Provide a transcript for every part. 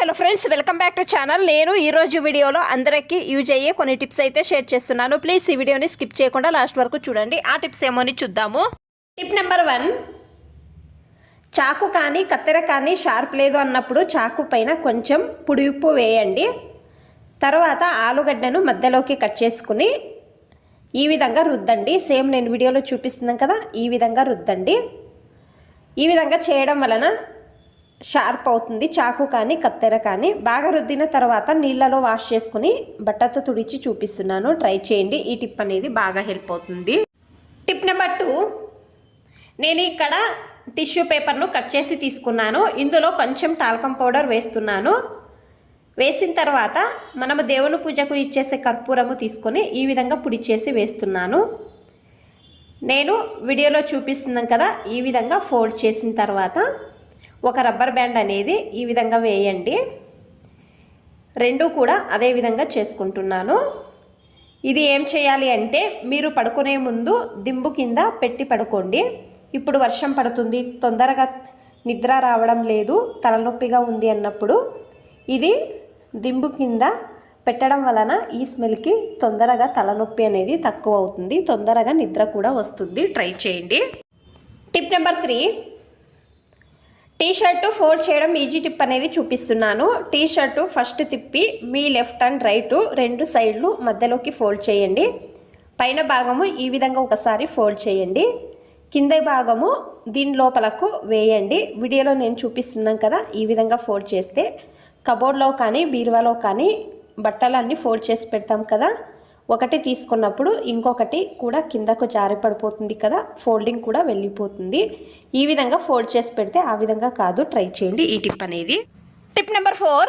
Hello friends, welcome back to channel. నేను ఈరోజు వీడియోలో అందరికీ యూజ్ అయ్యే కొన్ని టిప్స్ అయితే షేర్ చేస్తున్నాను. ప్లీజ్ ఈ వీడియోని స్కిప్ చేయకుండా లాస్ట్ వరకు చూడండి. ఆ టిప్స్ ఏమోని చూద్దాము. టిప్ నెంబర్ 1, చాకు కానీ కత్తెర కానీ షార్ప్ లేదు అన్నప్పుడు చాకు పైన కొంచెం పొడి ఉప్పు వేయండి. తర్వాత ఆలుగడ్డను మధ్యలోకి కట్ చేసుకుని ఈ విధంగా రుద్దండి. సేమ్ నేను వీడియోలో చూపిస్తున్నాను కదా, ఈ విధంగా రుద్దండి. ఈ విధంగా చేయడం వలన షార్ప్ అవుతుంది చాకు కానీ కత్తెర కానీ. బాగా రుద్దిన తర్వాత నీళ్ళలో వాష్ చేసుకుని బట్టతో తుడిచి చూపిస్తున్నాను. ట్రై చేయండి. ఈ టిప్ అనేది బాగా హెల్ప్ అవుతుంది. టిప్ నెంబర్ 2, నేను ఇక్కడ టిష్యూ పేపర్ను కట్ చేసి తీసుకున్నాను. ఇందులో కొంచెం టాల్కం పౌడర్ వేస్తున్నాను. వేసిన తర్వాత మనము దేవుని పూజకు ఇచ్చేసే కర్పూరము తీసుకొని ఈ విధంగా పొడి చేసి వేస్తున్నాను. నేను వీడియోలో చూపిస్తున్నాను కదా, ఈ విధంగా ఫోల్డ్ చేసిన తర్వాత ఒక రబ్బర్ బ్యాండ్ అనేది ఈ విధంగా వేయండి. రెండు కూడా అదే విధంగా చేసుకుంటున్నాను. ఇది ఏం చేయాలి అంటే, మీరు పడుకునే ముందు దింబు కింద పెట్టి పడుకోండి. ఇప్పుడు వర్షం పడుతుంది, తొందరగా నిద్ర రావడం లేదు, తలనొప్పిగా ఉంది అన్నప్పుడు ఇది దింబు కింద పెట్టడం వలన ఈ స్మెల్కి తొందరగా తలనొప్పి అనేది తక్కువ అవుతుంది, తొందరగా నిద్ర కూడా వస్తుంది. ట్రై చేయండి. Tip number 3, T shirt fold చేయడం ఈజీ టిప్ అనేది చూపిస్తున్నాను. టీ షర్టు ఫస్ట్ తిప్పి మీ లెఫ్ట్ అండ్ రైట్ రెండు సైడ్లు మధ్యలోకి ఫోల్డ్ చేయండి. పైన భాగము ఈ విధంగా ఒకసారి ఫోల్డ్ చేయండి. కింద భాగము దీని లోపలకు వేయండి. వీడియోలో నేను చూపిస్తున్నాను కదా, ఈ విధంగా ఫోల్డ్ చేస్తే కబోర్డ్లో కానీ బీరువాలో కానీ బట్టలన్నీ ఫోల్డ్ చేసి పెడతాం కదా, ఒకటి తీసుకున్నప్పుడు ఇంకొకటి కూడా కిందకు జారి పడిపోతుంది కదా, ఫోల్డింగ్ కూడా వెళ్ళిపోతుంది. ఈ విధంగా ఫోల్డ్ చేసి పెడితే ఆ విధంగా కాదు. ట్రై చేయండి ఈ టిప్ అనేది. టిప్ నెంబర్ 4,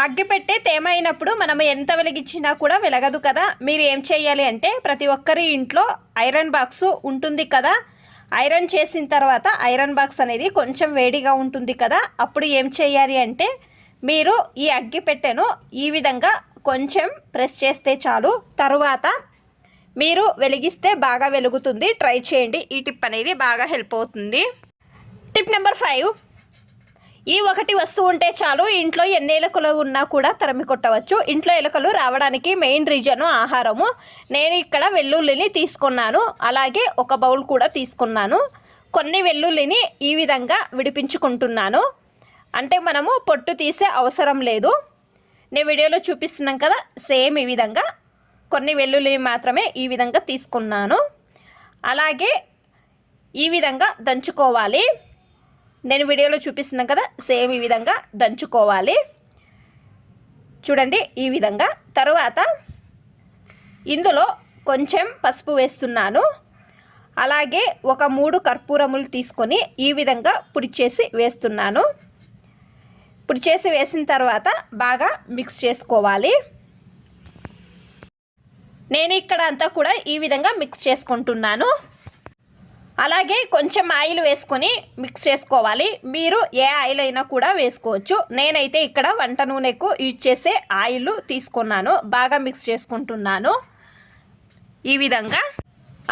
అగ్గిపెట్టె తేమ అయినప్పుడు మనం ఎంత వెలిగించినా కూడా వెలగదు కదా. మీరు ఏం చేయాలి అంటే, ప్రతి ఒక్కరి ఇంట్లో ఐరన్ బాక్స్ ఉంటుంది కదా, ఐరన్ చేసిన తర్వాత ఐరన్ బాక్స్ అనేది కొంచెం వేడిగా ఉంటుంది కదా, అప్పుడు ఏం చేయాలి అంటే మీరు ఈ అగ్గిపెట్టెను ఈ విధంగా కొంచెం ప్రెస్ చేస్తే చాలు, తరువాత మీరు వెలిగిస్తే బాగా వెలుగుతుంది. ట్రై చేయండి. ఈ టిప్ అనేది బాగా హెల్ప్ అవుతుంది. టిప్ నెంబర్ 5, ఈ ఒకటి వస్తువు ఉంటే చాలు, ఇంట్లో ఎన్ని ఎలుకలు ఉన్నా కూడా తరిమి కొట్టవచ్చు. ఇంట్లో ఎలుకలు రావడానికి మెయిన్ రీజను ఆహారము. నేను ఇక్కడ వెల్లుల్లిని తీసుకున్నాను, అలాగే ఒక బౌల్ కూడా తీసుకున్నాను. కొన్ని వెల్లుల్లిని ఈ విధంగా విడిపించుకుంటున్నాను. అంటే మనము పొట్టు తీసే అవసరం లేదు. నేను వీడియోలో చూపిస్తున్నాం కదా, సేమ్ ఈ విధంగా కొన్ని వెల్లుల్లి మాత్రమే ఈ విధంగా తీసుకున్నాను. అలాగే ఈ విధంగా దంచుకోవాలి. నేను వీడియోలో చూపిస్తున్నాం కదా, సేమ్ ఈ విధంగా దంచుకోవాలి. చూడండి ఈ విధంగా. తరువాత ఇందులో కొంచెం పసుపు వేస్తున్నాను. అలాగే ఒక 3 కర్పూరములు తీసుకొని ఈ విధంగా పొడి చేసి వేస్తున్నాను. పొడి చేసి వేసిన తర్వాత బాగా మిక్స్ చేసుకోవాలి. నేను ఇక్కడ అంతా కూడా ఈ విధంగా మిక్స్ చేసుకుంటున్నాను. అలాగే కొంచెం ఆయిల్ వేసుకొని మిక్స్ చేసుకోవాలి. మీరు ఏ ఆయిల్ అయినా కూడా వేసుకోవచ్చు. నేనైతే ఇక్కడ వంట నూనెకు యూజ్ చేసే ఆయిల్ తీసుకున్నాను. బాగా మిక్స్ చేసుకుంటున్నాను ఈ విధంగా.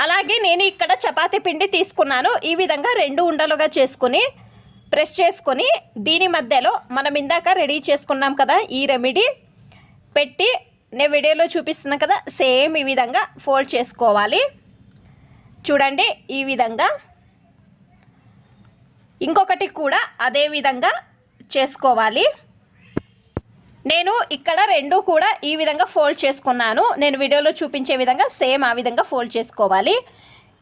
అలాగే నేను ఇక్కడ చపాతీ పిండి తీసుకున్నాను. ఈ విధంగా 2 ఉండలుగా చేసుకొని ప్రెస్ చేసుకొని దీని మధ్యలో మనం ఇందాక రెడీ చేసుకున్నాం కదా ఈ రెమెడీ పెట్టి, నేను వీడియోలో చూపిస్తున్నాను కదా, సేమ్ ఈ విధంగా ఫోల్డ్ చేసుకోవాలి. చూడండి ఈ విధంగా. ఇంకొకటి కూడా అదే విధంగా చేసుకోవాలి. నేను ఇక్కడ 2 కూడా ఈ విధంగా ఫోల్డ్ చేసుకున్నాను. నేను వీడియోలో చూపించే విధంగా సేమ్ ఆ విధంగా ఫోల్డ్ చేసుకోవాలి.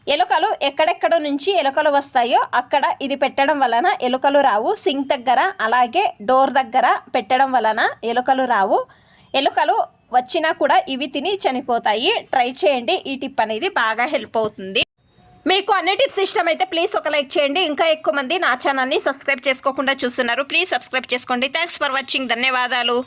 ఎలుకలు ఎక్కడెక్కడ నుంచి ఎలుకలు వస్తాయో అక్కడ ఇది పెట్టడం వలన ఎలుకలు రావు. సింక్ దగ్గర అలాగే డోర్ దగ్గర పెట్టడం వలన ఎలుకలు రావు. ఎలుకలు వచ్చినా కూడా ఇవి తిని చనిపోతాయి. ట్రై చేయండి. ఈ టిప్ అనేది బాగా హెల్ప్ అవుతుంది. మీకు అన్ని టిప్స్ ఇష్టమైతే ప్లీజ్ ఒక లైక్ చేయండి. ఇంకా ఎక్కువ మంది నా ఛానల్ని సబ్స్క్రైబ్ చేసుకోకుండా చూస్తున్నారు. ప్లీజ్ సబ్స్క్రైబ్ చేసుకోండి. Thanks for watching. ధన్యవాదాలు.